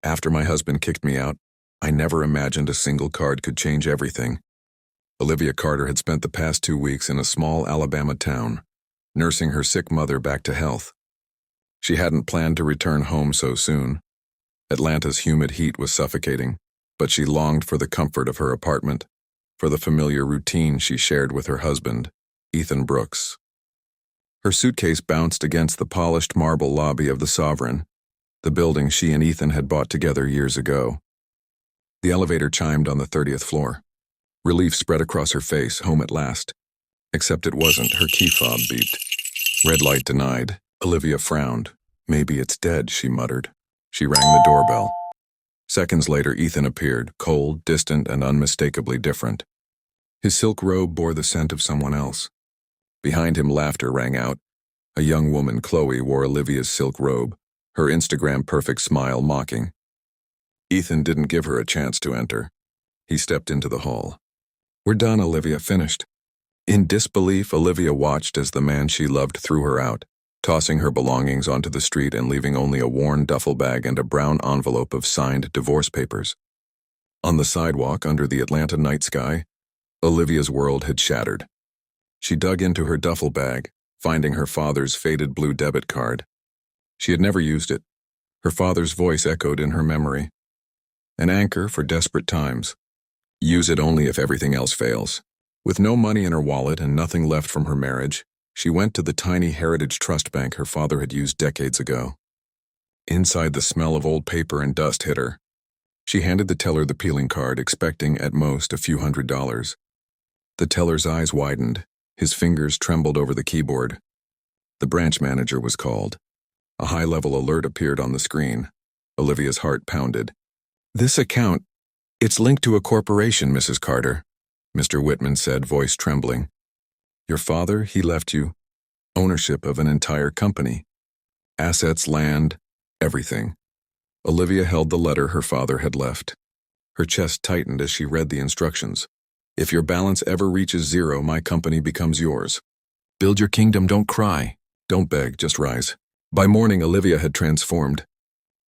After my husband kicked me out, I never imagined a single card could change everything. Olivia Carter had spent the past 2 weeks in a small Alabama town, nursing her sick mother back to health. She hadn't planned to return home so soon. Atlanta's humid heat was suffocating, but she longed for the comfort of her apartment, for the familiar routine she shared with her husband, Ethan Brooks. Her suitcase bounced against the polished marble lobby of the Sovereign, the building she and Ethan had bought together years ago. The elevator chimed on the 30th floor. Relief spread across her face, home at last. Except it wasn't. Her key fob beeped. Red light denied. Olivia frowned. Maybe it's dead, she muttered. She rang the doorbell. Seconds later, Ethan appeared, cold, distant, and unmistakably different. His silk robe bore the scent of someone else. Behind him, laughter rang out. A young woman, Chloe, wore Olivia's silk robe, her Instagram-perfect smile mocking. Ethan didn't give her a chance to enter. He stepped into the hall. "We're done," Olivia finished. In disbelief, Olivia watched as the man she loved threw her out, tossing her belongings onto the street and leaving only a worn duffel bag and a brown envelope of signed divorce papers. On the sidewalk under the Atlanta night sky, Olivia's world had shattered. She dug into her duffel bag, finding her father's faded blue debit card. She had never used it. Her father's voice echoed in her memory. An anchor for desperate times. Use it only if everything else fails. With no money in her wallet and nothing left from her marriage, she went to the tiny Heritage Trust Bank her father had used decades ago. Inside, the smell of old paper and dust hit her. She handed the teller the peeling card, expecting at most a few $100s. The teller's eyes widened. His fingers trembled over the keyboard. The branch manager was called. A high-level alert appeared on the screen. Olivia's heart pounded. "This account, it's linked to a corporation, Mrs. Carter," Mr. Whitman said, voice trembling. "Your father, he left you ownership of an entire company. Assets, land, everything." Olivia held the letter her father had left. Her chest tightened as she read the instructions. "If your balance ever reaches zero, my company becomes yours. Build your kingdom, don't cry. Don't beg, just rise." By morning, Olivia had transformed.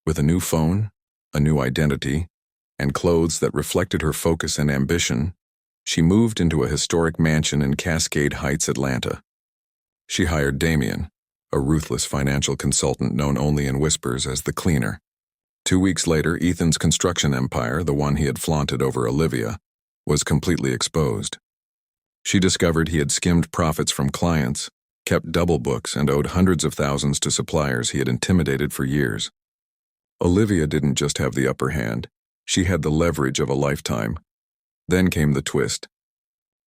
With a new phone, a new identity, and clothes that reflected her focus and ambition, she moved into a historic mansion in Cascade Heights, Atlanta. She hired Damien, a ruthless financial consultant known only in whispers as the Cleaner. 2 weeks later, Ethan's construction empire, the one he had flaunted over Olivia, was completely exposed. She discovered he had skimmed profits from clients, kept double books, and owed hundreds of thousands to suppliers he had intimidated for years. Olivia didn't just have the upper hand, she had the leverage of a lifetime. Then came the twist.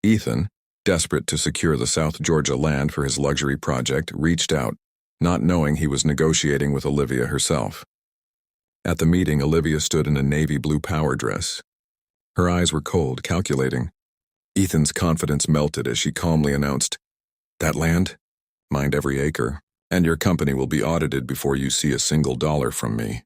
Ethan, desperate to secure the South Georgia land for his luxury project, reached out, not knowing he was negotiating with Olivia herself. At the meeting, Olivia stood in a navy blue power dress. Her eyes were cold, calculating. Ethan's confidence melted as she calmly announced, "That land? Mind every acre, and your company will be audited before you see a single dollar from me."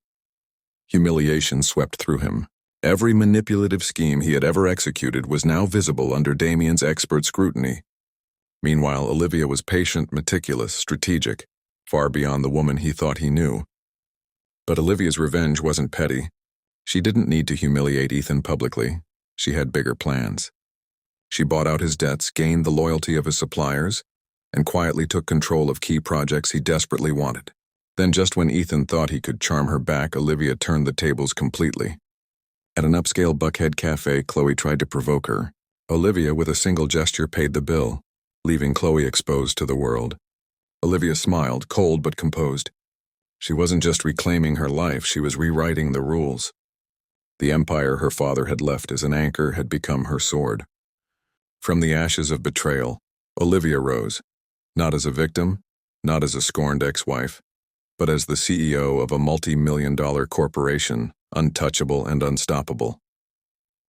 Humiliation swept through him. Every manipulative scheme he had ever executed was now visible under Damien's expert scrutiny. Meanwhile, Olivia was patient, meticulous, strategic, far beyond the woman he thought he knew. But Olivia's revenge wasn't petty. She didn't need to humiliate Ethan publicly. She had bigger plans. She bought out his debts, gained the loyalty of his suppliers, and quietly took control of key projects he desperately wanted. Then, just when Ethan thought he could charm her back, Olivia turned the tables completely. At an upscale Buckhead cafe, Chloe tried to provoke her. Olivia, with a single gesture, paid the bill, leaving Chloe exposed to the world. Olivia smiled, cold but composed. She wasn't just reclaiming her life, she was rewriting the rules. The empire her father had left as an anchor had become her sword. From the ashes of betrayal, Olivia rose, not as a victim, not as a scorned ex-wife, but as the CEO of a multi-million-dollar corporation, untouchable and unstoppable.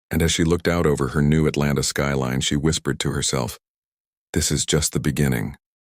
And as she looked out over her new Atlanta skyline, she whispered to herself, "This is just the beginning."